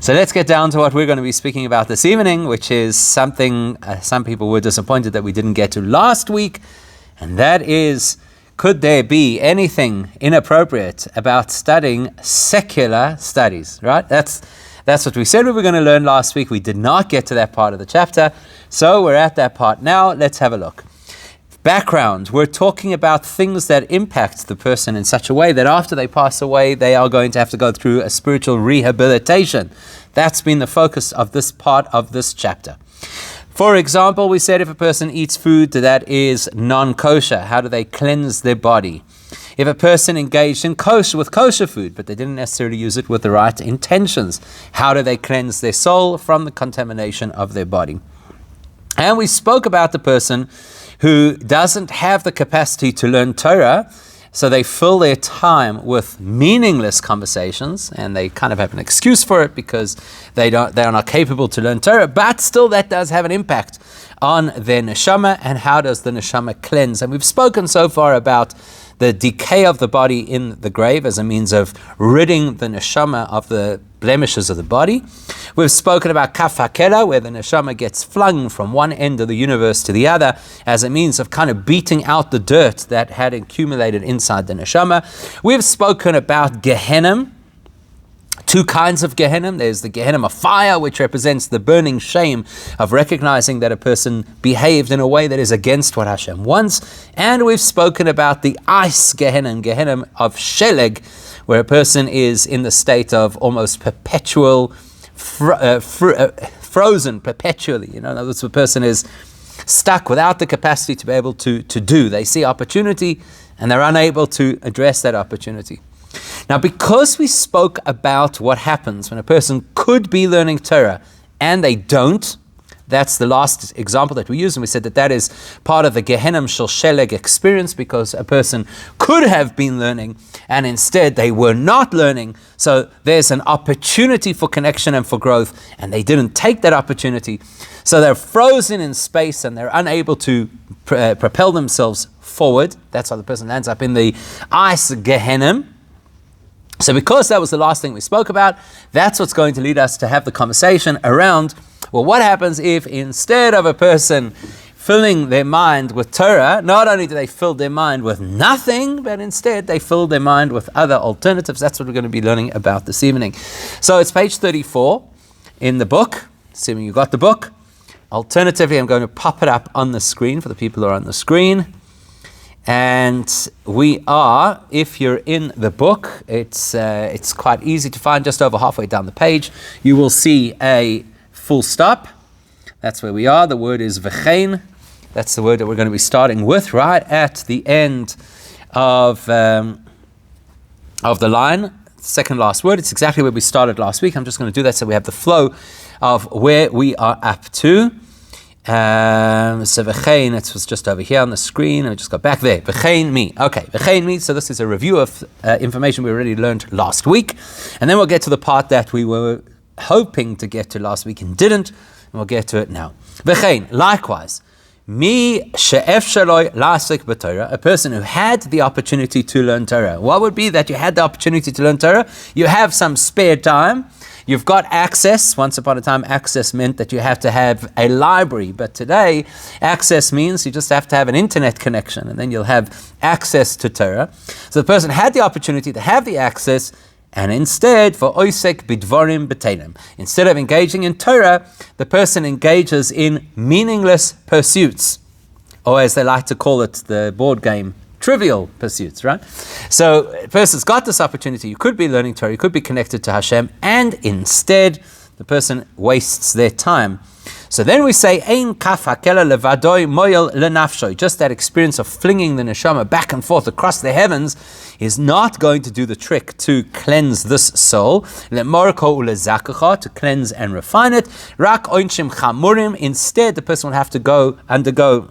So let's get down to what we're going to be speaking about this evening, which is something some people were disappointed that we didn't get to last week, and that is, could there be anything inappropriate about studying secular studies, right? That's what we said we were going to learn last week. We did not get to that part of the chapter, so we're at that part now. Let's have a look. Background, we're talking about things that impact the person in such a way that after they pass away, they are going to have to go through a spiritual rehabilitation. That's been the focus of this part of this chapter. For example, we said if a person eats food that is non-kosher, how do they cleanse their body? If a person engaged in kosher food, but they didn't necessarily use it with the right intentions, how do they cleanse their soul from the contamination of their body? And we spoke about the person who doesn't have the capacity to learn Torah, so they fill their time with meaningless conversations, and they kind of have an excuse for it because they are not capable to learn Torah, but still that does have an impact on their neshama. And how does the neshama cleanse? And we've spoken so far about the decay of the body in the grave as a means of ridding the neshama of the blemishes of the body. We've spoken about kaf hakela, where the neshama gets flung from one end of the universe to the other as a means of kind of beating out the dirt that had accumulated inside the neshama. We've spoken about Gehenna. Two kinds of Gehenna. There's the Gehenna of fire, which represents the burning shame of recognizing that a person behaved in a way that is against what Hashem wants. And we've spoken about the ice Gehenna, Gehenna of Sheleg, where a person is in the state of almost perpetual, frozen perpetually. In other words, the person is stuck without the capacity to be able to do. They see opportunity and they're unable to address that opportunity. Now, because we spoke about what happens when a person could be learning Torah and they don't, that's the last example that we used, and we said that is part of the Gehenna Shel Sheleg experience, because a person could have been learning and instead they were not learning. So there's an opportunity for connection and for growth, and they didn't take that opportunity. So they're frozen in space and they're unable to propel themselves forward. That's how the person ends up in the ice Gehenna. So because that was the last thing we spoke about, that's what's going to lead us to have the conversation around, well, what happens if instead of a person filling their mind with Torah, not only do they fill their mind with nothing, but instead they fill their mind with other alternatives. That's what we're going to be learning about this evening. So it's page 34 in the book, assuming you got the book. Alternatively, I'm going to pop it up on the screen for the people who are on the screen. And we are, if you're in the book, it's quite easy to find. Just over halfway down the page, you will see a full stop. That's where we are. The word is v'chein. That's the word that we're going to be starting with right at the end of the line. Second last word. It's exactly where we started last week. I'm just going to do that so we have the flow of where we are up to. So v'chein, it was just over here on the screen, and we just got back there. V'chein mi. Okay, v'chein mi. So this is a review of information we already learned last week. And then we'll get to the part that we were hoping to get to last week and didn't. And we'll get to it now. V'chein, likewise. Mi she'ef shaloi la'asik b'Torah, a person who had the opportunity to learn Torah. What would be that you had the opportunity to learn Torah? You have some spare time. You've got access. Once upon a time, access meant that you have to have a library. But today, access means you just have to have an internet connection, and then you'll have access to Torah. So the person had the opportunity to have the access, and instead, for oisek bidvarim b'teinim, instead of engaging in Torah, the person engages in meaningless pursuits, or as they like to call it, the board game, trivial pursuits, right? So a person's got this opportunity. You could be learning Torah, you could be connected to Hashem, and instead the person wastes their time. So then we say, Ein kaf hakela levadoi moyel lenafshoi. Just that experience of flinging the neshama back and forth across the heavens is not going to do the trick to cleanse this soul. Lemorko ulezakacha, to cleanse and refine it. Rak oinshim chamurim. Instead, the person will have to undergo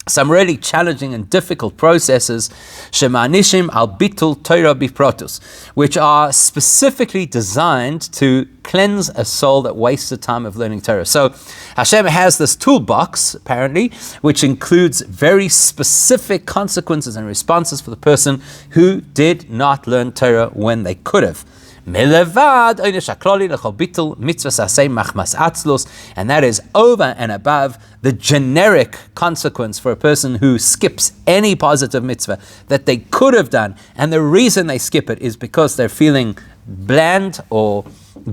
some really challenging and difficult processes, shemanishim al bitul Torah biprotus, which are specifically designed to cleanse a soul that wastes the time of learning Torah. So Hashem has this toolbox, apparently, which includes very specific consequences and responses for the person who did not learn Torah when they could have. Melevad oynish hakloli lechol bitul mitzvahs aseh machmas atzlus, and that is over and above the generic consequence for a person who skips any positive mitzvah that they could have done, and the reason they skip it is because they're feeling bland or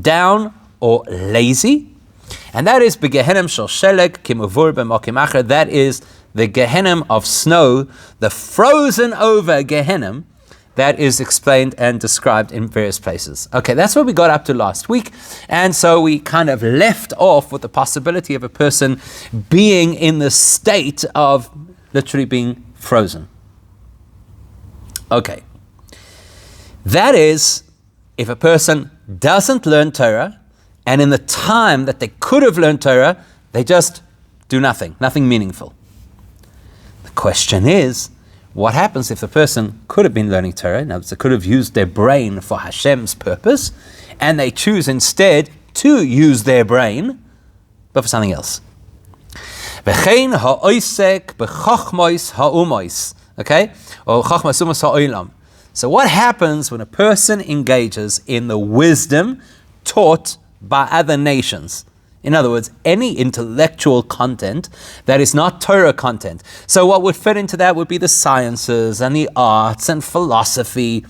down or lazy. And that is begehenim shel sheleg kimuvur b'mokim acher. That is the Gehenim of snow, the frozen over Gehenim that is explained and described in various places. Okay, that's what we got up to last week. And so we kind of left off with the possibility of a person being in the state of literally being frozen. Okay. That is, if a person doesn't learn Torah, and in the time that they could have learned Torah, they just do nothing meaningful. The question is, what happens if the person could have been learning Torah, in other words, they could have used their brain for Hashem's purpose, and they choose instead to use their brain, but for something else? V'chein ha'oisek b'chochmois ha'umois, okay? Or chochmois umos ha'olam. So what happens when a person engages in the wisdom taught by other nations? In other words, any intellectual content that is not Torah content. So what would fit into that would be the sciences and the arts and philosophy.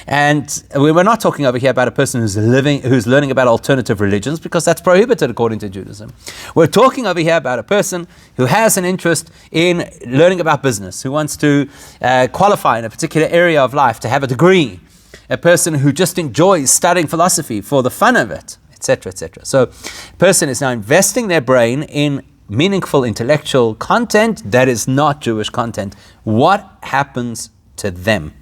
And we're not talking over here about a person who's learning about alternative religions, because that's prohibited according to Judaism. We're talking over here about a person who has an interest in learning about business, who wants to qualify in a particular area of life, to have a degree. A person who just enjoys studying philosophy for the fun of it, etc., etc. So a person is now investing their brain in meaningful intellectual content that is not Jewish content. What happens to them?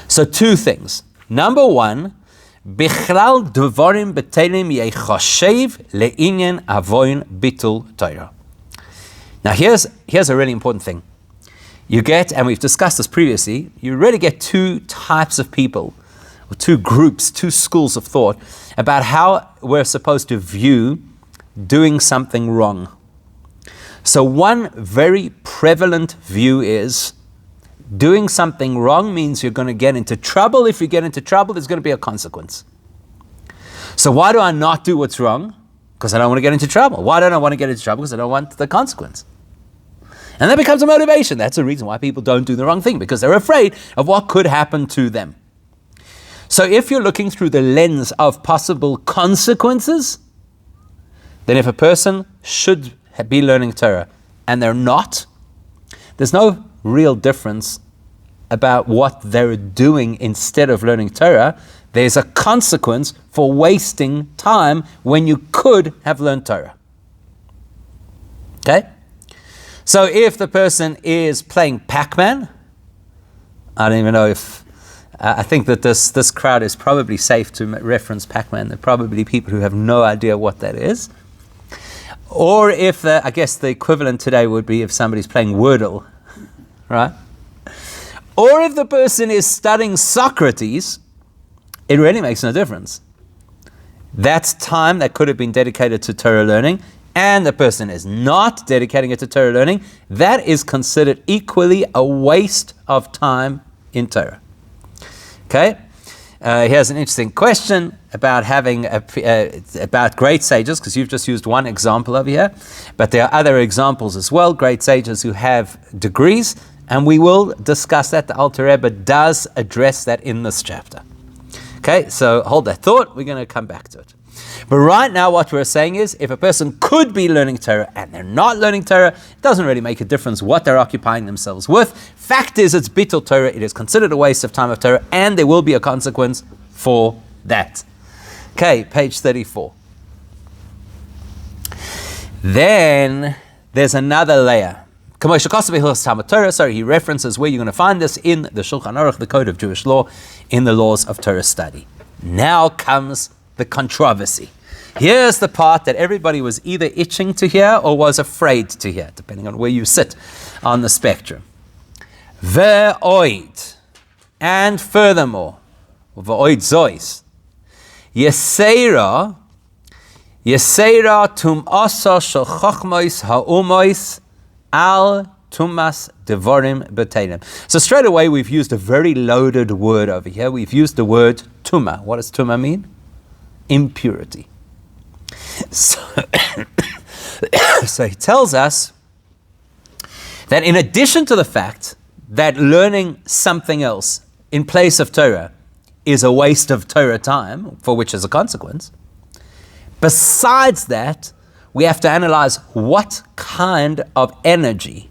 So two things. Number one, Bichlal Dvorim Betelim Yechoshev Le'inyan Avoin Bitul Torah. Now here's a really important thing. You get, and we've discussed this previously, you really get two types of people, or two groups, two schools of thought about how we're supposed to view doing something wrong. So one very prevalent view is doing something wrong means you're going to get into trouble. If you get into trouble, there's going to be a consequence. So why do I not do what's wrong? Because I don't want to get into trouble. Why don't I want to get into trouble? Because I don't want the consequence. And that becomes a motivation. That's the reason why people don't do the wrong thing, because they're afraid of what could happen to them. So if you're looking through the lens of possible consequences, then if a person should be learning Torah and they're not, there's no real difference about what they're doing instead of learning Torah. There's a consequence for wasting time when you could have learned Torah. Okay? So if the person is playing Pac-Man, I don't even know if I think that this crowd is probably safe to reference Pac-Man. There are probably people who have no idea what that is. Or if, I guess the equivalent today would be if somebody's playing Wordle, right? Or if the person is studying Socrates, it really makes no difference. That's time that could have been dedicated to Torah learning, and the person is not dedicating it to Torah learning. That is considered equally a waste of time in Torah. Okay, here's an interesting question about having about great sages, because you've just used one example over here, but there are other examples as well. Great sages who have degrees, and we will discuss that. The Alter Rebbe does address that in this chapter. Okay, so hold that thought. We're going to come back to it. But right now, what we're saying is, if a person could be learning Torah and they're not learning Torah, it doesn't really make a difference what they're occupying themselves with. Fact is, it's bitul Torah. It is considered a waste of time of Torah, and there will be a consequence for that. Okay, page 34. Then there's another layer. He references where you're going to find this in the Shulchan Aruch, the Code of Jewish Law, in the laws of Torah study. Now comes the controversy. Here's the part that everybody was either itching to hear or was afraid to hear, depending on where you sit on the spectrum. Ve'oid, and furthermore, ve'oid zois, yeseira tum asa shel chochmois ha'umois al tumas devorim betelim. So straight away we've used a very loaded word over here. We've used the word tumas. tuma. What does tuma mean? Impurity. So, so he tells us that in addition to the fact that learning something else in place of Torah is a waste of Torah time, for which is a consequence, besides that, we have to analyze what kind of energy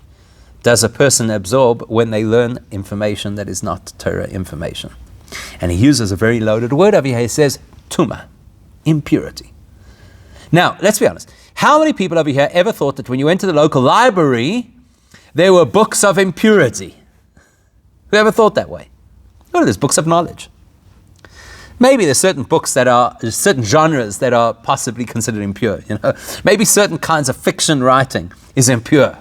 does a person absorb when they learn information that is not Torah information. And he uses a very loaded word over here. He says, tuma, impurity. Now, let's be honest. How many people over here ever thought that when you went to the local library, there were books of impurity? Who ever thought that way? Oh, there's books of knowledge. Maybe there's certain books there's certain genres that are possibly considered impure. Maybe certain kinds of fiction writing is impure.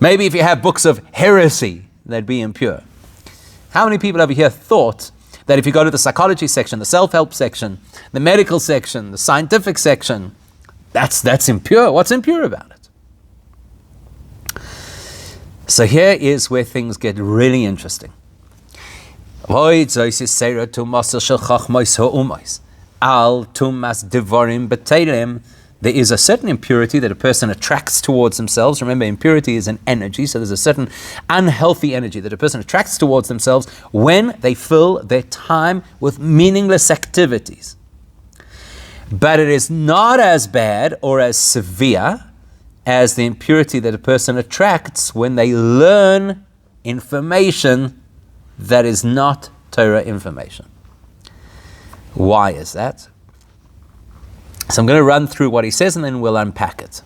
Maybe if you have books of heresy, they'd be impure. How many people over here thought that if you go to the psychology section, the self-help section, the medical section, the scientific section, that's impure? What's impure about it? So here is where things get really interesting. There is a certain impurity that a person attracts towards themselves. Remember, impurity is an energy, so there's a certain unhealthy energy that a person attracts towards themselves when they fill their time with meaningless activities. But it is not as bad or as severe as the impurity that a person attracts when they learn information that is not Torah information. Why is that? So I'm going to run through what he says and then we'll unpack it.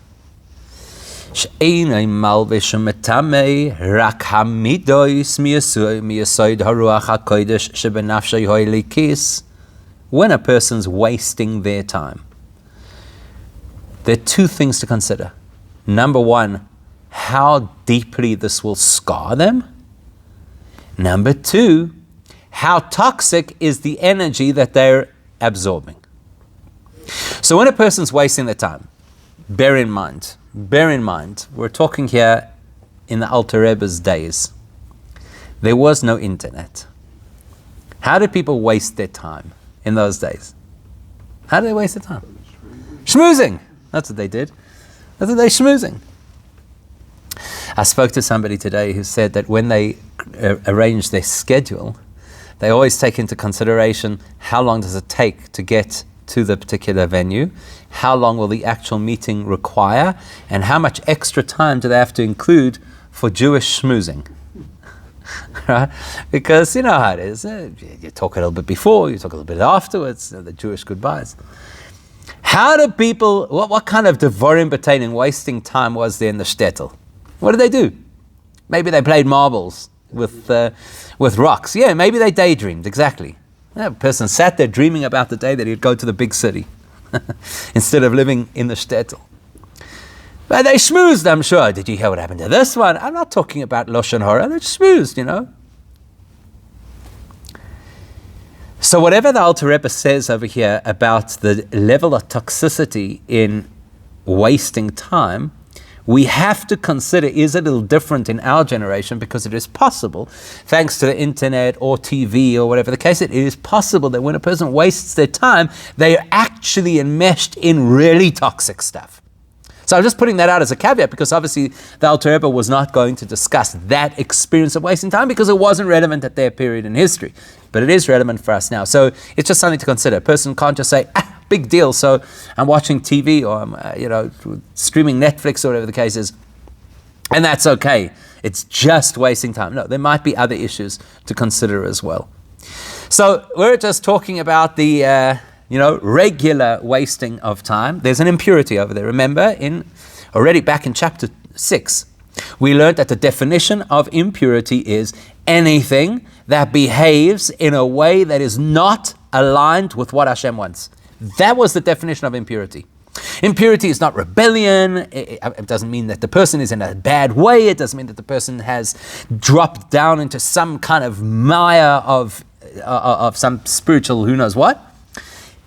When a person's wasting their time, there are two things to consider. Number one, how deeply this will scar them. Number two, how toxic is the energy that they're absorbing. So when a person's wasting their time, bear in mind, we're talking here in the Alter Rebbe's days. There was no internet. How did people waste their time in those days? How did they waste their time? Schmoozing. That's what they did. That's what they schmoozing. I spoke to somebody today who said that when they arrange their schedule, they always take into consideration how long does it take to get to the particular venue, how long will the actual meeting require, and how much extra time do they have to include for Jewish schmoozing. Right? Because you know how it is. You talk a little bit before, you talk a little bit afterwards, the Jewish goodbyes. How do people, what kind of devorim b'tainim, wasting time was there in the shtetl? What did they do? Maybe they played marbles with rocks. Yeah, maybe they daydreamed, exactly. A person sat there dreaming about the day that he'd go to the big city instead of living in the shtetl. But they schmoozed, I'm sure. Did you hear what happened to this one? I'm not talking about Lashon Hara. They schmoozed, So whatever the Alter Rebbe says over here about the level of toxicity in wasting time, we have to consider, is it a little different in our generation? Because it is possible, thanks to the internet or TV or whatever the case, it is possible that when a person wastes their time, they are actually enmeshed in really toxic stuff. So I'm just putting that out as a caveat because obviously the Alter Rebbe was not going to discuss that experience of wasting time because it wasn't relevant at their period in history. But it is relevant for us now. So it's just something to consider. A person can't just say, big deal, so I'm watching TV or I'm streaming Netflix or whatever the case is, and that's okay. It's just wasting time. No, there might be other issues to consider as well. So we're just talking about the regular wasting of time. There's an impurity over there. Remember, already back in chapter 6, we learned that the definition of impurity is anything that behaves in a way that is not aligned with what Hashem wants. That was the definition of impurity. Impurity is not rebellion. It doesn't mean that the person is in a bad way. It doesn't mean that the person has dropped down into some kind of mire of some spiritual who knows what.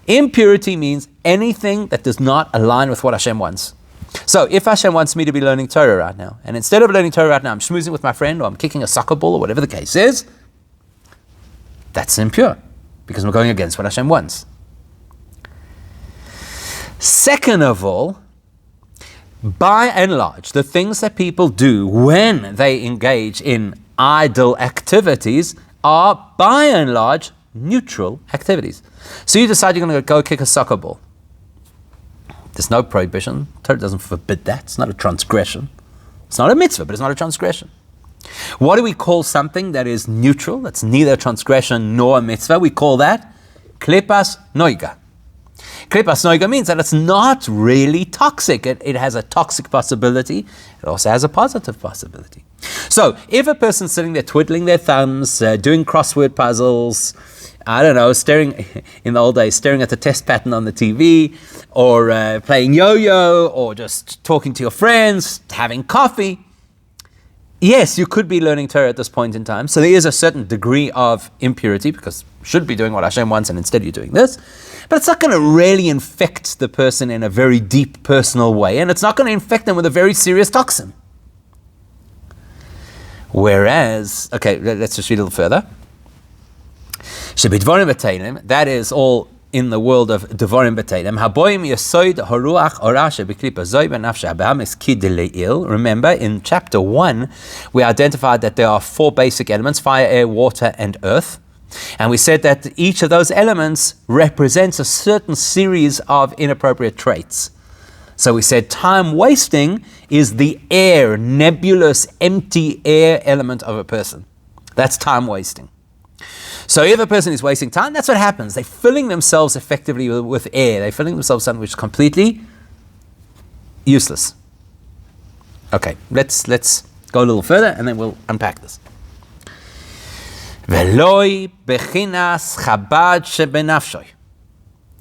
Impurity means anything that does not align with what Hashem wants. So if Hashem wants me to be learning Torah right now, and instead of learning Torah right now, I'm schmoozing with my friend, or I'm kicking a soccer ball, or whatever the case is, that's impure. because we're going against what Hashem wants. Second of all, by and large, the things that people do when they engage in idle activities are, by and large, neutral activities. So you decide you're going to go kick a soccer ball. There's no prohibition. Torah doesn't forbid that. It's not a transgression. It's not a mitzvah, but it's not a transgression. What do we call something that is neutral, that's neither a transgression nor a mitzvah? We call that klipas noiga. Klipas noiga means that it's not really toxic. It has a toxic possibility. It also has a positive possibility. So if a person's sitting there twiddling their thumbs, doing crossword puzzles, I don't know, staring, in the old days, staring at the test pattern on the TV, or playing yo-yo, or just talking to your friends, having coffee, yes, you could be learning Torah at this point in time. So there is a certain degree of impurity, because you should be doing what Hashem wants, and instead you're doing this. But it's not going to really infect the person in a very deep, personal way, and it's not going to infect them with a very serious toxin. Whereas, okay, let's just read a little further. That is all in the world of Devarim B'Teilim. Remember, in chapter 1, we identified that there are 4 basic elements: fire, air, water, and earth. And we said that each of those elements represents a certain series of inappropriate traits. So we said time wasting is the air, nebulous, empty air element of a person. That's time wasting. So if a person is wasting time, that's what happens. They're filling themselves effectively with air. They're filling themselves with something which is completely useless. Okay, let's go a little further and then we'll unpack this. Veloi bechinas chabad shebenafshoy.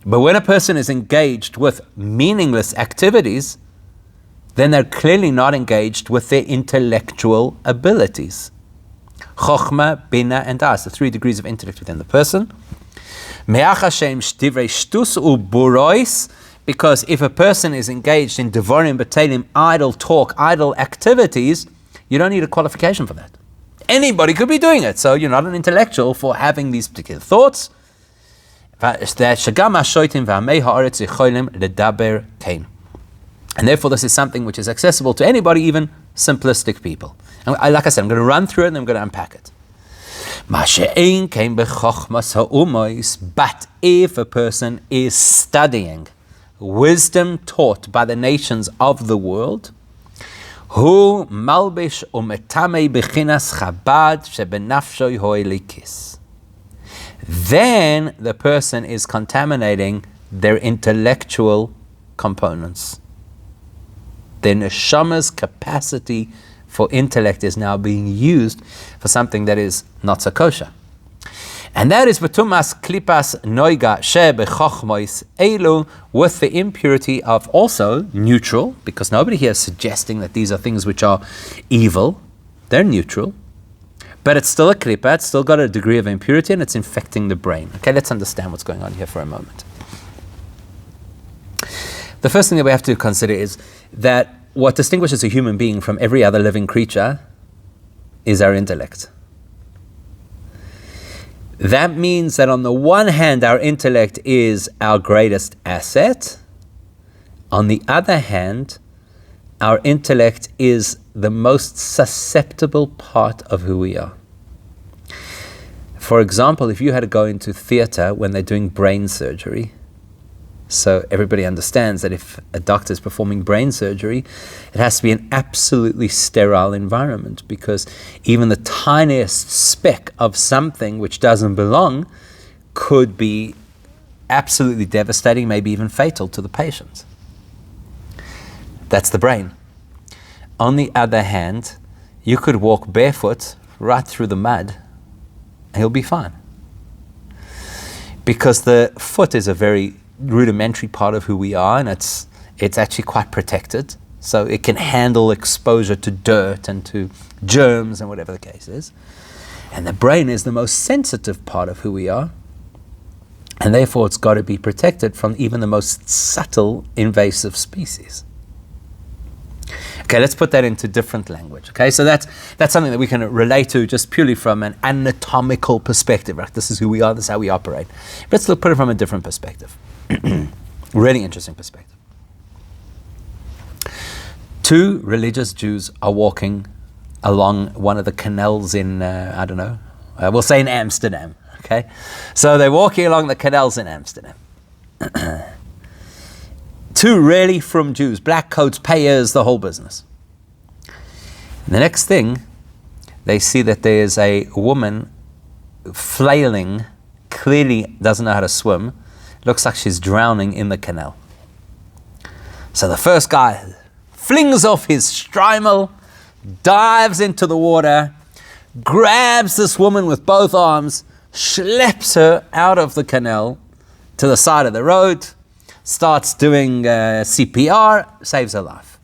But when a person is engaged with meaningless activities, then they're clearly not engaged with their intellectual abilities. Chochma, Bina, and Das, the 3 degrees of intellect within the person. Because if a person is engaged in Devarim B'Teilim, idle talk, idle activities, you don't need a qualification for that. Anybody could be doing it, so you're not an intellectual for having these particular thoughts. And therefore this is something which is accessible to anybody, even simplistic people. And like I said, I'm going to run through it and I'm going to unpack it. But if a person is studying wisdom taught by the nations of the world, then the person is contaminating their intellectual components. Their neshama's capacity for intellect is now being used for something that is not so kosher. And that is betumas klipas noiga she bechochmois elu, with the impurity of also neutral, because nobody here is suggesting that these are things which are evil. They're neutral. But it's still a klipa, it's still got a degree of impurity, and it's infecting the brain. Okay, let's understand what's going on here for a moment. The first thing that we have to consider is that what distinguishes a human being from every other living creature is our intellect. That means that on the one hand, our intellect is our greatest asset. On the other hand, our intellect is the most susceptible part of who we are. For example, if you had to go into theater when they're doing brain surgery, so everybody understands that if a doctor is performing brain surgery, it has to be an absolutely sterile environment, because even the tiniest speck of something which doesn't belong could be absolutely devastating, maybe even fatal to the patient. That's the brain. On the other hand, you could walk barefoot right through the mud and he'll be fine. Because the foot is a very rudimentary part of who we are, and it's actually quite protected. So it can handle exposure to dirt and to germs and whatever the case is. And the brain is the most sensitive part of who we are. And therefore it's got to be protected from even the most subtle invasive species. Okay, let's put that into different language. Okay, so that's something that we can relate to just purely from an anatomical perspective. Right? This is who we are, this is how we operate. Let's put it from a different perspective. Really interesting perspective. Two religious Jews are walking along one of the canals in, we'll say in Amsterdam. Okay, so they're walking along the canals in Amsterdam. Two really from Jews, black coats, payers, the whole business. And the next thing, they see that there's a woman flailing, clearly doesn't know how to swim, looks like she's drowning in the canal. So the first guy flings off his strimal, dives into the water, grabs this woman with both arms, schleps her out of the canal to the side of the road, starts doing CPR, saves her life.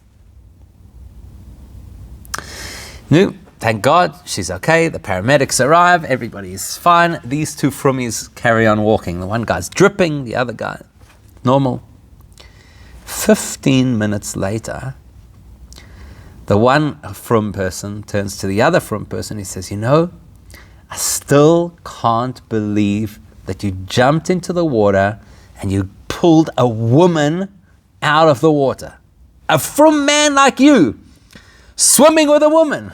No, thank God, she's okay. The paramedics arrive, everybody's fine. These two frummies carry on walking. The one guy's dripping, the other guy normal. 15 minutes later, the one frum person turns to the other frum person. He says, I still can't believe that you jumped into the water and you pulled a woman out of the water. A frum man like you, swimming with a woman.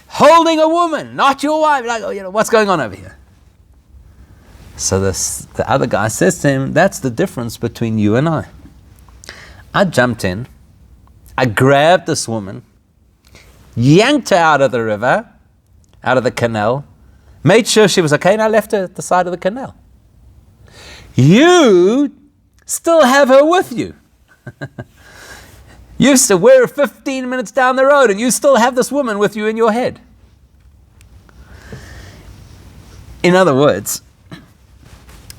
Holding a woman, not your wife. What's going on over here? So the other guy says to him, that's the difference between you and I. I jumped in, I grabbed this woman, yanked her out of the river, out of the canal, made sure she was okay, and I left her at the side of the canal. You still have her with you. We're 15 minutes down the road and you still have this woman with you in your head. In other words,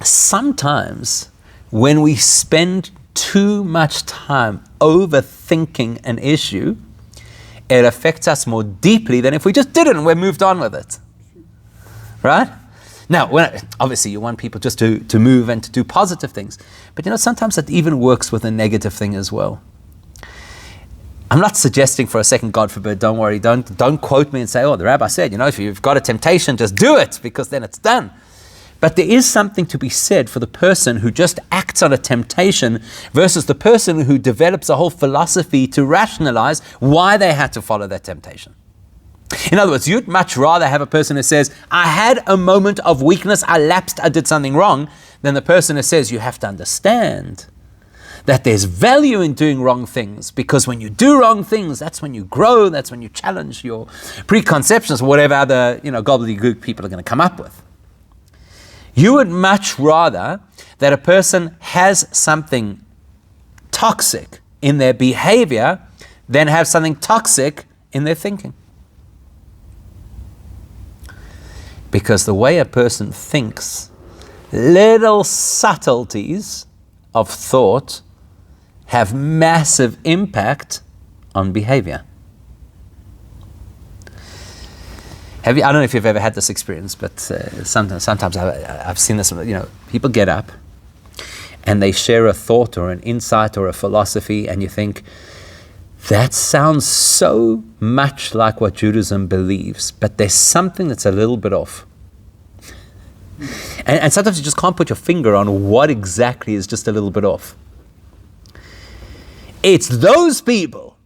sometimes when we spend too much time overthinking an issue, it affects us more deeply than if we just didn't and we moved on with it. Right? Now, obviously you want people just to move and to do positive things. But sometimes that even works with a negative thing as well. I'm not suggesting for a second, God forbid, don't worry, don't quote me and say, the rabbi said, if you've got a temptation, just do it, because then it's done. But there is something to be said for the person who just acts on a temptation versus the person who develops a whole philosophy to rationalize why they had to follow that temptation. In other words, you'd much rather have a person who says, I had a moment of weakness, I lapsed, I did something wrong, than the person who says, you have to understand that there's value in doing wrong things, because when you do wrong things, that's when you grow, that's when you challenge your preconceptions, whatever other gobbledygook people are going to come up with. You would much rather that a person has something toxic in their behavior than have something toxic in their thinking. Because the way a person thinks, little subtleties of thought have massive impact on behavior. I don't know if you've ever had this experience, but sometimes I've seen this. People get up and they share a thought or an insight or a philosophy, and you think, that sounds so much like what Judaism believes, but there's something that's a little bit off. And sometimes you just can't put your finger on what exactly is just a little bit off. It's those people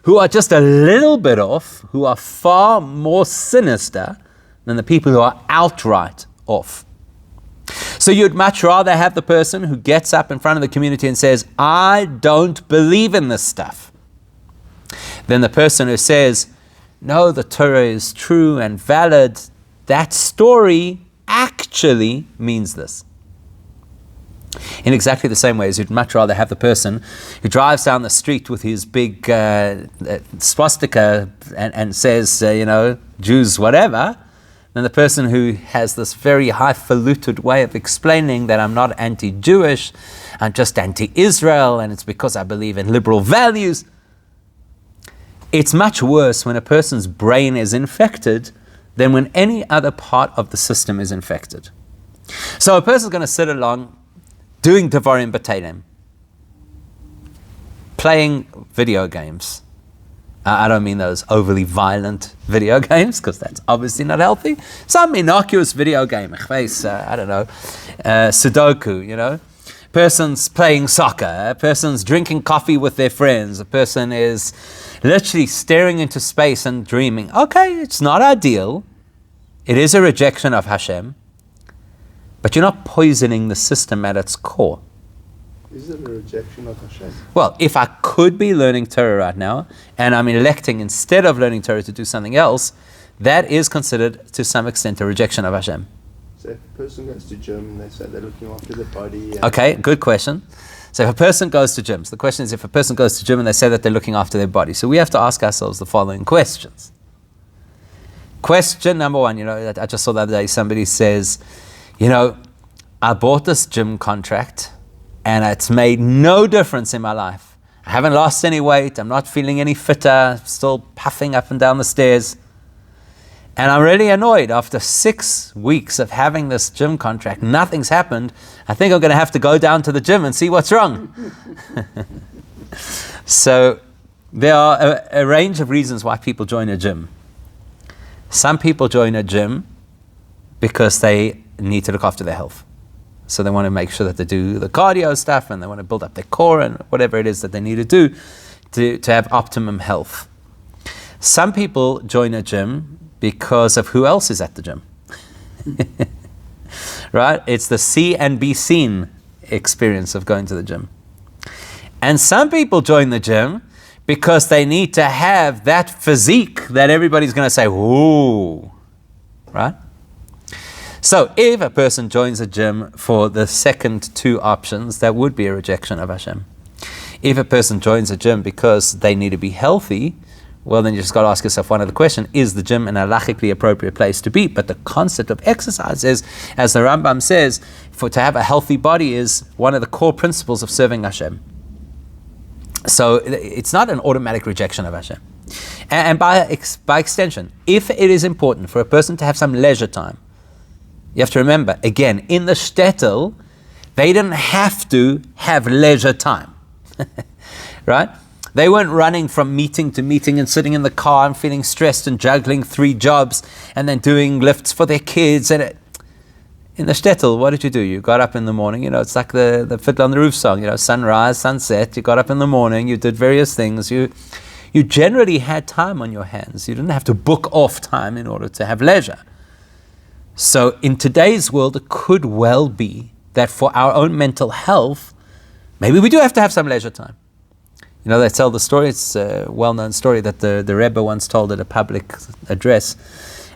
who are just a little bit off, who are far more sinister than the people who are outright off. So you'd much rather have the person who gets up in front of the community and says, I don't believe in this stuff, than the person who says, no, the Torah is true and valid. That story actually means this. In exactly the same way as you'd much rather have the person who drives down the street with his big swastika and says, Jews, whatever, than the person who has this very highfalutin way of explaining that I'm not anti-Jewish, I'm just anti-Israel, and it's because I believe in liberal values. It's much worse when a person's brain is infected than when any other part of the system is infected. So a person's going to sit along doing Devarim B'Telem, playing video games. I don't mean those overly violent video games, because that's obviously not healthy. Some innocuous video game, I don't know, Sudoku, Person's playing soccer, a person's drinking coffee with their friends, a person is literally staring into space and dreaming. Okay, it's not ideal. It is a rejection of Hashem, but you're not poisoning the system at its core. Is it a rejection of Hashem? Well, if I could be learning Torah right now, and I'm electing instead of learning Torah to do something else, that is considered to some extent a rejection of Hashem. So if a person goes to gym and they say they're looking after their body. Okay, good question. So if a person goes to gyms, the question is if a person goes to gym and they say that they're looking after their body. So we have to ask ourselves the following questions. Question number one, I just saw the other day, somebody says, I bought this gym contract and it's made no difference in my life. I haven't lost any weight, I'm not feeling any fitter, still puffing up and down the stairs. And I'm really annoyed. After 6 weeks of having this gym contract, nothing's happened. I think I'm going to have to go down to the gym and see what's wrong. So there are a range of reasons why people join a gym. Some people join a gym because they need to look after their health. So they want to make sure that they do the cardio stuff and they want to build up their core and whatever it is that they need to do to have optimum health. Some people join a gym because of who else is at the gym. Right? It's the see and be seen experience of going to the gym. And some people join the gym because they need to have that physique that everybody's going to say, ooh. Right? So if a person joins a gym for the second two options, that would be a rejection of Hashem. If a person joins a gym because they need to be healthy, well, then you just got to ask yourself one other question. Is the gym an halachically appropriate place to be? But the concept of exercise is, as the Rambam says, to have a healthy body is one of the core principles of serving Hashem. So it's not an automatic rejection of Hashem. And by extension, if it is important for a person to have some leisure time, you have to remember, again, in the shtetl, they didn't have to have leisure time. Right? They weren't running from meeting to meeting and sitting in the car and feeling stressed and juggling 3 jobs and then doing lifts for their kids. And in the shtetl, what did you do? You got up in the morning, it's like the Fiddler on the Roof song, sunrise, sunset. You got up in the morning, you did various things. You generally had time on your hands. You didn't have to book off time in order to have leisure. So in today's world, it could well be that for our own mental health, maybe we do have to have some leisure time. They tell the story, it's a well-known story that the Rebbe once told at a public address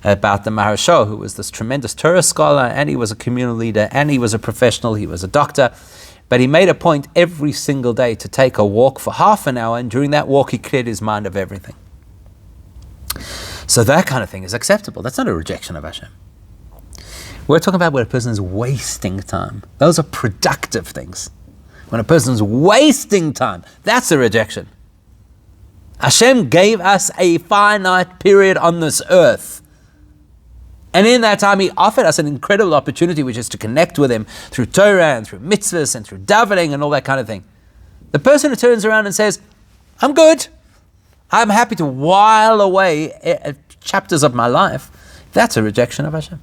about the Maharshal, who was this tremendous Torah scholar, and he was a communal leader, and he was a professional, he was a doctor, but he made a point every single day to take a walk for half an hour, and during that walk he cleared his mind of everything. So that kind of thing is acceptable. That's not a rejection of Hashem. We're talking about where a person is wasting time. Those are productive things. When a person's wasting time, that's a rejection. Hashem gave us a finite period on this earth. And in that time, He offered us an incredible opportunity, which is to connect with Him through Torah and through mitzvahs and through davening and all that kind of thing. The person who turns around and says, I'm good, I'm happy to while away chapters of my life, that's a rejection of Hashem.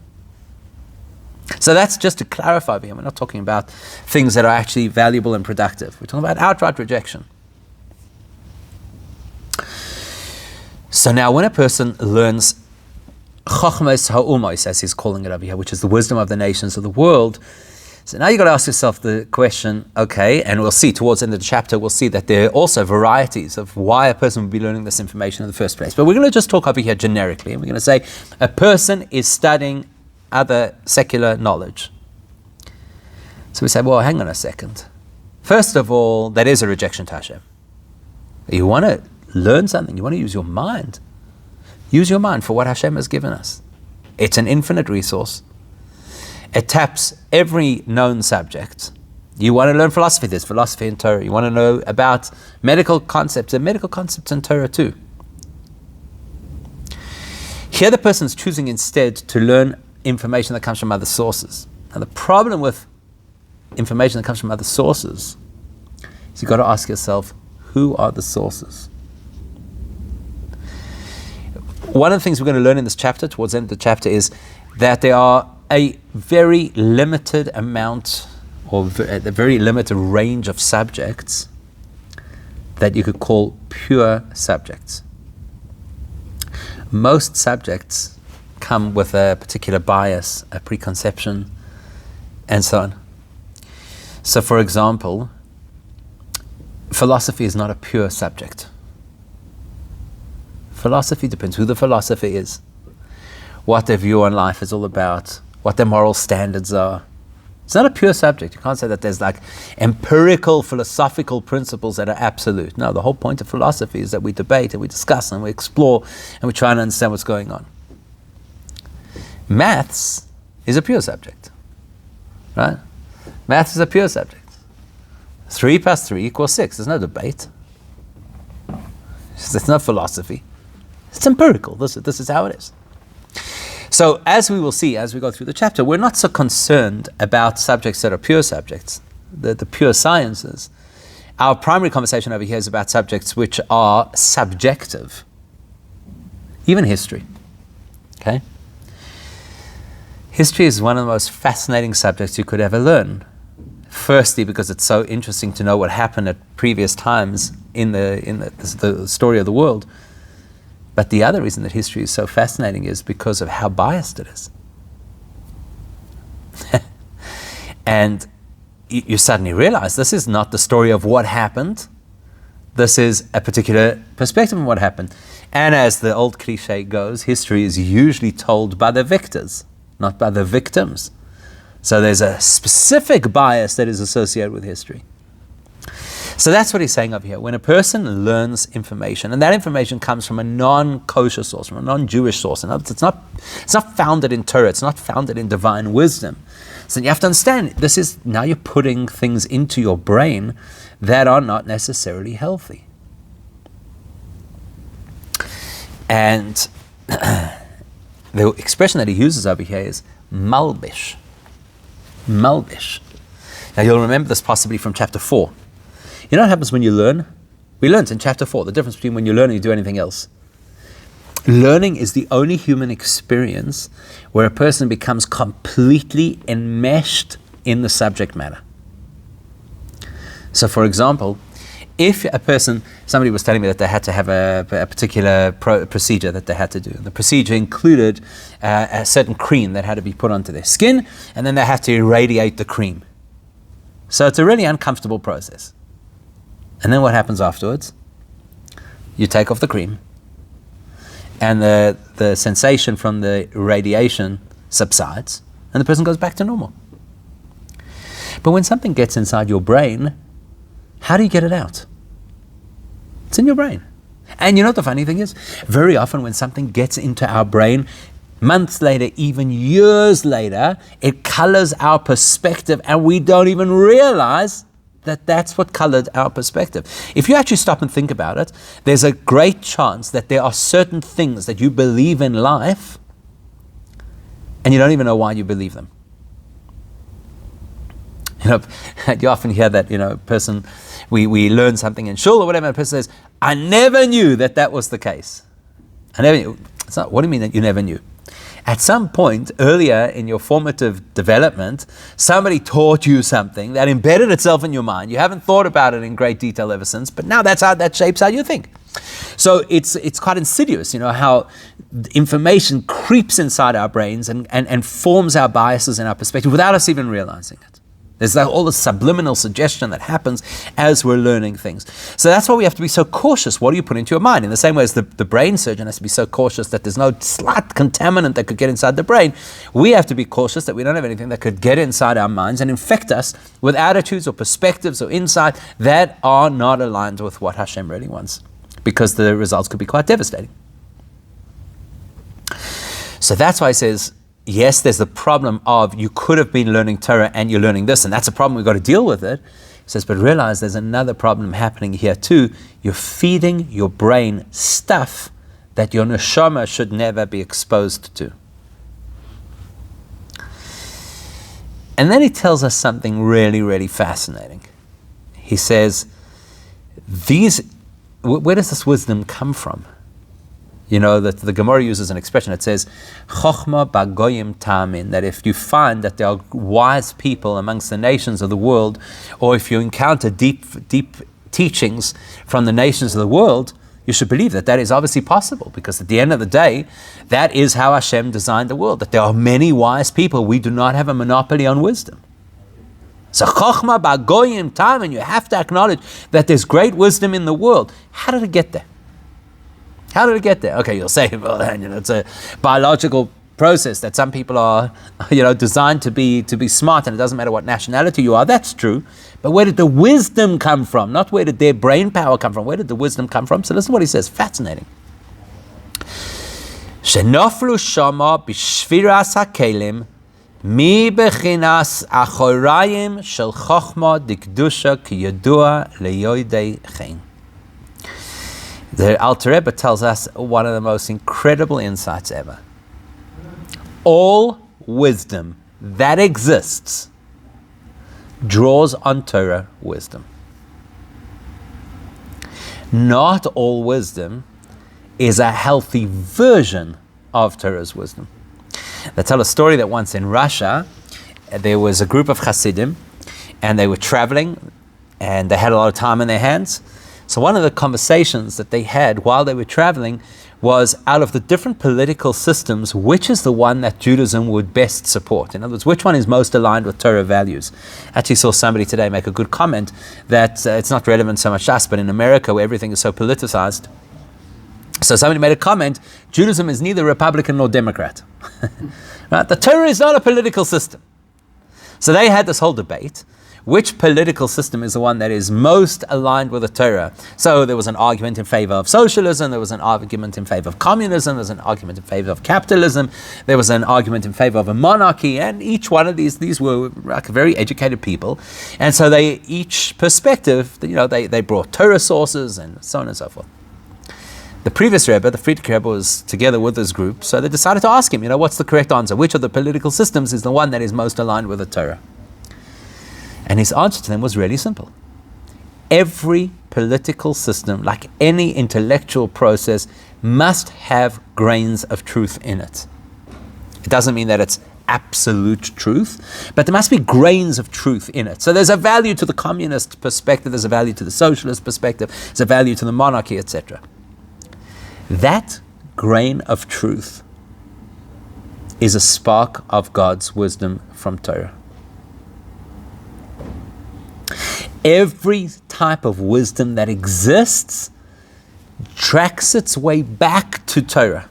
So that's just to clarify here. We're not talking about things that are actually valuable and productive. We're talking about outright rejection. So now when a person learns Chochmos Ha'umos, as he's calling it over here, which is the wisdom of the nations of the world, so now you've got to ask yourself the question, okay, and we'll see towards the end of the chapter, we'll see that there are also varieties of why a person would be learning this information in the first place. But we're going to just talk over here generically, and we're going to say a person is studying other secular knowledge. So we say, well, hang on a second. First of all, that is a rejection to Hashem. You want to learn something, you want to use your mind. Use your mind for what Hashem has given us. It's an infinite resource. It taps every known subject. You want to learn philosophy, there's philosophy in Torah. You want to know about medical concepts, and medical concepts in Torah too. Here the person's choosing instead to learn information that comes from other sources. Now the problem with information that comes from other sources is you've got to ask yourself, Who are the sources? One of the things we're going to learn in this chapter, towards the end of the chapter, is that there are a very limited amount, or a very limited range of subjects that you could call pure subjects. Most subjects come with a particular bias, a preconception, and so on. So, for example, philosophy is not a pure subject. Philosophy depends who the philosopher is, what their view on life is all about, what their moral standards are. It's not a pure subject. You can't say that there's like empirical philosophical principles that are absolute. No, the whole point of philosophy is that we debate and we discuss and we explore and we try and understand what's going on. Maths is a pure subject, right? Maths is a pure subject. 3 plus 3 equals 6. There's no debate. It's not philosophy. It's empirical. This is how it is. So as we will see as we go through the chapter, we're not so concerned about subjects that are pure subjects, the pure sciences. Our primary conversation over here is about subjects which are subjective. Even history. Okay? History is one of the most fascinating subjects you could ever learn. Firstly, because it's so interesting to know what happened at previous times in the story of the world. But the other reason that history is so fascinating is because of how biased it is. And you suddenly realize this is not the story of what happened. This is a particular perspective on what happened. And as the old cliche goes, history is usually told by the victors, not by the victims. So there's a specific bias that is associated with history. So that's what he's saying over here. When a person learns information, and that information comes from a non-kosher source, from a non-Jewish source, and it's not founded in Torah, it's not founded in divine wisdom. So you have to understand, this is, now you're putting things into your brain that are not necessarily healthy. And the expression that he uses over here is malbish. Malbish. Now you'll remember this possibly from chapter 4. You know what happens when you learn? We learned in chapter 4 the difference between when you learn and you do anything else. Learning is the only human experience where a person becomes completely enmeshed in the subject matter. So for example, if somebody was telling me that they had to have a particular procedure that they had to do. The procedure included a certain cream that had to be put onto their skin, and then they had to irradiate the cream. So it's a really uncomfortable process. And then what happens afterwards? You take off the cream, and the sensation from the radiation subsides, and the person goes back to normal. But when something gets inside your brain, how do you get it out? It's in your brain. And you know what the funny thing is? Very often when something gets into our brain, months later, even years later, it colors our perspective, and we don't even realize that that's what colored our perspective. If you actually stop and think about it, there's a great chance that there are certain things that you believe in life and you don't even know why you believe them. You know, you often hear that, person, we learn something in shul or whatever, and a person says, I never knew that was the case. I never knew. It's not, what do you mean that you never knew? At some point earlier in your formative development, somebody taught you something that embedded itself in your mind. You haven't thought about it in great detail ever since, but now that shapes how you think. So it's quite insidious, how information creeps inside our brains and forms our biases and our perspective without us even realizing it. There's all this subliminal suggestion that happens as we're learning things. So that's why we have to be so cautious. What do you put into your mind? In the same way as the brain surgeon has to be so cautious that there's no slight contaminant that could get inside the brain, we have to be cautious that we don't have anything that could get inside our minds and infect us with attitudes or perspectives or insight that are not aligned with what Hashem really wants, because the results could be quite devastating. So that's why he says, yes, there's the problem of you could have been learning Torah and you're learning this, and that's a problem, we've got to deal with it. He says, but realize there's another problem happening here too. You're feeding your brain stuff that your neshama should never be exposed to. And then he tells us something really, really fascinating. He says, where does this wisdom come from? You know, that the Gemara uses an expression. It says, "Chochma bagoyim tamin," that if you find that there are wise people amongst the nations of the world, or if you encounter deep teachings from the nations of the world, you should believe that is obviously possible, because at the end of the day, that is how Hashem designed the world, that there are many wise people. We do not have a monopoly on wisdom. So chochma bagoyim tamin, you have to acknowledge that there's great wisdom in the world. How did it get there? How did it get there? Okay, you'll say, well, it's a biological process that some people are, designed to be smart, and it doesn't matter what nationality you are. That's true. But where did the wisdom come from? Not where did their brain power come from. Where did the wisdom come from? So listen to what he says. Fascinating. Shenoflu shama b'shviras hakelim mi bechinas achorayim shel chochma dikdusha ki yadua leyoidei chen. The Alter Rebbe tells us one of the most incredible insights ever. All wisdom that exists draws on Torah wisdom. Not all wisdom is a healthy version of Torah's wisdom. They tell a story that once in Russia, there was a group of Hasidim, and they were traveling, and they had a lot of time in their hands. So one of the conversations that they had while they were traveling was, out of the different political systems, which is the one that Judaism would best support? In other words, which one is most aligned with Torah values? I actually saw somebody today make a good comment that it's not relevant so much to us, but in America, where everything is so politicized. So somebody made a comment, Judaism is neither Republican nor Democrat. Right? The Torah is not a political system. So they had this whole debate. Which political system is the one that is most aligned with the Torah? So there was an argument in favor of socialism, there was an argument in favor of communism, there was an argument in favor of capitalism, there was an argument in favor of a monarchy, and each one of these were like very educated people. And so each perspective, they brought Torah sources and so on and so forth. The previous Rebbe, the Friedrich Rebbe, was together with this group, so they decided to ask him, what's the correct answer? Which of the political systems is the one that is most aligned with the Torah? And his answer to them was really simple. Every political system, like any intellectual process, must have grains of truth in it. It doesn't mean that it's absolute truth, but there must be grains of truth in it. So there's a value to the communist perspective, there's a value to the socialist perspective, there's a value to the monarchy, etc. That grain of truth is a spark of God's wisdom from Torah. Every type of wisdom that exists tracks its way back to Torah.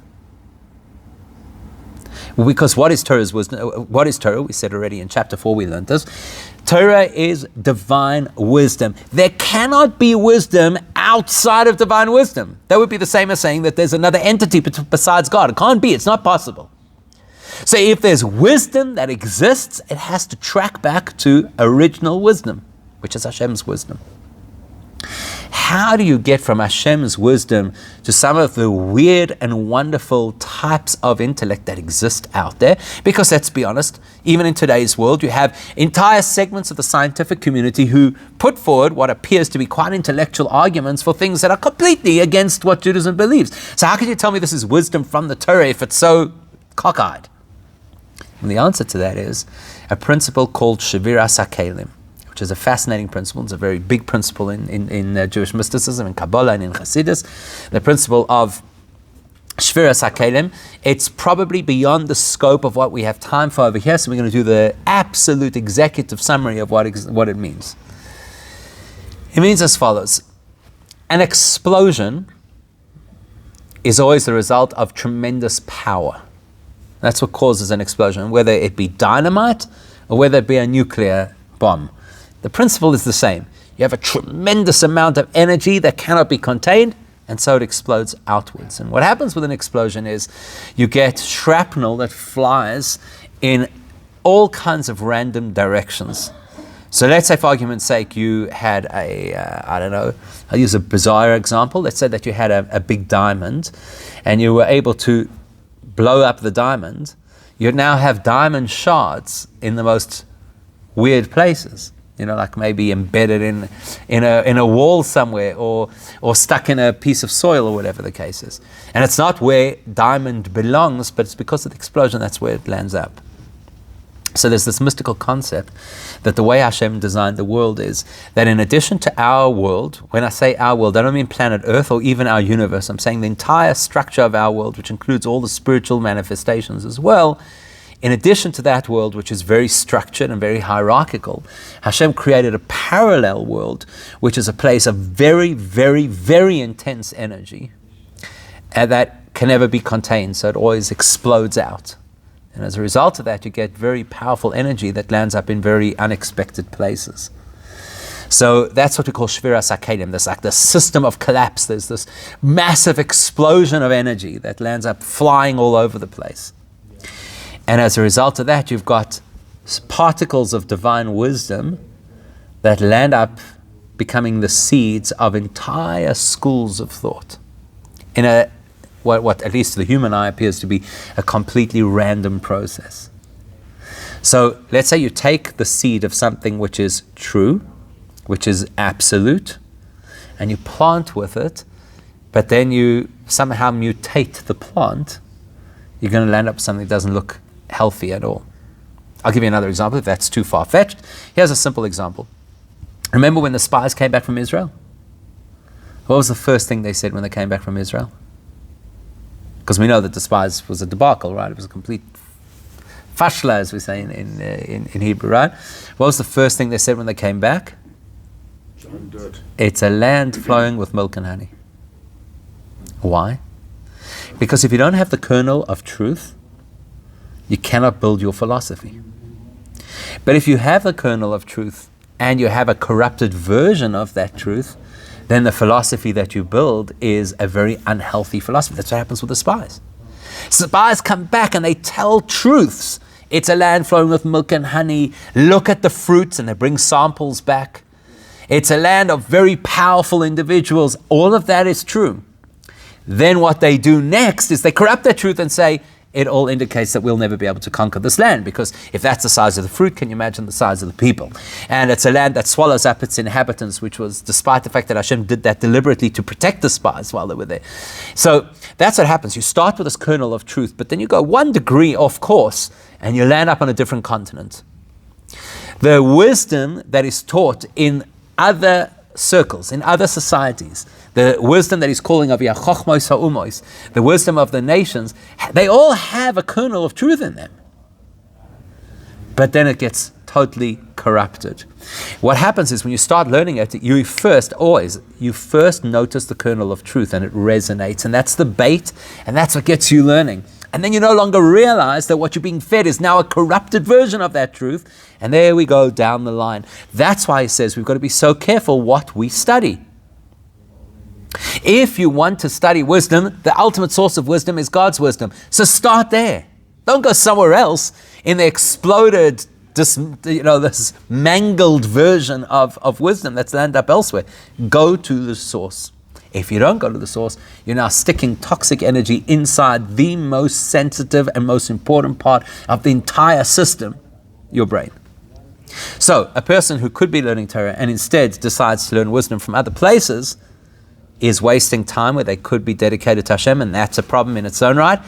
Because what is Torah's wisdom? What is Torah? We said already in chapter 4, we learned this. Torah is divine wisdom. There cannot be wisdom outside of divine wisdom. That would be the same as saying that there's another entity besides God. It can't be. It's not possible. So if there's wisdom that exists, it has to track back to original wisdom, which is Hashem's wisdom. How do you get from Hashem's wisdom to some of the weird and wonderful types of intellect that exist out there? Because let's be honest, even in today's world, you have entire segments of the scientific community who put forward what appears to be quite intellectual arguments for things that are completely against what Judaism believes. So how can you tell me this is wisdom from the Torah if it's so cockeyed? And the answer to that is a principle called Shviras HaKelim, which is a fascinating principle. It's a very big principle in Jewish mysticism, in Kabbalah and in Hasidus. The principle of Shviras HaKelim, it's probably beyond the scope of what we have time for over here, so we're going to do the absolute executive summary of what it means. It means as follows. An explosion is always the result of tremendous power. That's what causes an explosion, whether it be dynamite or whether it be a nuclear bomb. The principle is the same. You have a tremendous amount of energy that cannot be contained, and so it explodes outwards. And what happens with an explosion is you get shrapnel that flies in all kinds of random directions. So let's say, for argument's sake, you had I'll use a bizarre example. Let's say that you had a big diamond, and you were able to blow up the diamond. You now have diamond shards in the most weird places. like maybe embedded in a wall somewhere, or stuck in a piece of soil, or whatever the case is. And it's not where diamond belongs, but it's because of the explosion that's where it lands up. So there's this mystical concept that the way Hashem designed the world is that in addition to our world, when I say our world, I don't mean planet Earth or even our universe. I'm saying the entire structure of our world, which includes all the spiritual manifestations as well. In addition to that world, which is very structured and very hierarchical, Hashem created a parallel world, which is a place of very, very, very intense energy, and that can never be contained, so it always explodes out. And as a result of that, you get very powerful energy that lands up in very unexpected places. So that's what we call Shviras HaKelim. There's like the system of collapse. There's this massive explosion of energy that lands up flying all over the place. And as a result of that, you've got particles of divine wisdom that land up becoming the seeds of entire schools of thought in what at least to the human eye appears to be a completely random process. So let's say you take the seed of something which is true, which is absolute, and you plant with it, but then you somehow mutate the plant, you're going to land up with something that doesn't look healthy at all. I'll give you another example if that's too far-fetched. Here's a simple example. Remember when the spies came back from Israel? What was the first thing they said when they came back from Israel? Because we know that the spies was a debacle, right? It was a complete fashla, as we say in Hebrew, right? What was the first thing they said when they came back? It's a land flowing with milk and honey. Why? Because if you don't have the kernel of truth, you cannot build your philosophy. But if you have the kernel of truth and you have a corrupted version of that truth, then the philosophy that you build is a very unhealthy philosophy. That's what happens with the spies. Spies come back and they tell truths. It's a land flowing with milk and honey. Look at the fruits, and they bring samples back. It's a land of very powerful individuals. All of that is true. Then what they do next is they corrupt that truth and say, it all indicates that we'll never be able to conquer this land, because if that's the size of the fruit, can you imagine the size of the people? And it's a land that swallows up its inhabitants, which was despite the fact that Hashem did that deliberately to protect the spies while they were there. So that's what happens. You start with this kernel of truth, but then you go 1 degree off course and you land up on a different continent. The wisdom that is taught in other circles, in other societies, the wisdom that he's calling of Yachochmos HaUmos, the wisdom of the nations, they all have a kernel of truth in them. But then it gets totally corrupted. What happens is when you start learning it, you first notice the kernel of truth, and it resonates, and that's the bait, and that's what gets you learning. And then you no longer realize that what you're being fed is now a corrupted version of that truth, and there we go down the line. That's why he says we've got to be so careful what we study. If you want to study wisdom, the ultimate source of wisdom is God's wisdom. So start there. Don't go somewhere else in the exploded, this mangled version of wisdom that's landed up elsewhere. Go to the source. If you don't go to the source, you're now sticking toxic energy inside the most sensitive and most important part of the entire system, your brain. So a person who could be learning Torah and instead decides to learn wisdom from other places is wasting time where they could be dedicated to Hashem, and that's a problem in its own right.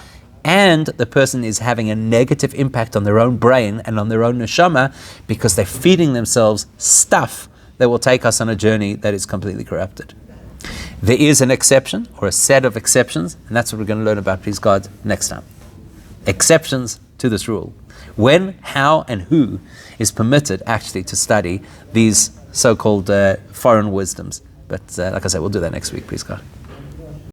And the person is having a negative impact on their own brain and on their own neshama, because they're feeding themselves stuff that will take us on a journey that is completely corrupted. There is an exception, or a set of exceptions, and that's what we're going to learn about, please God, next time. Exceptions to this rule. When, how, and who is permitted actually to study these so-called foreign wisdoms. But like I said, we'll do that next week, please God.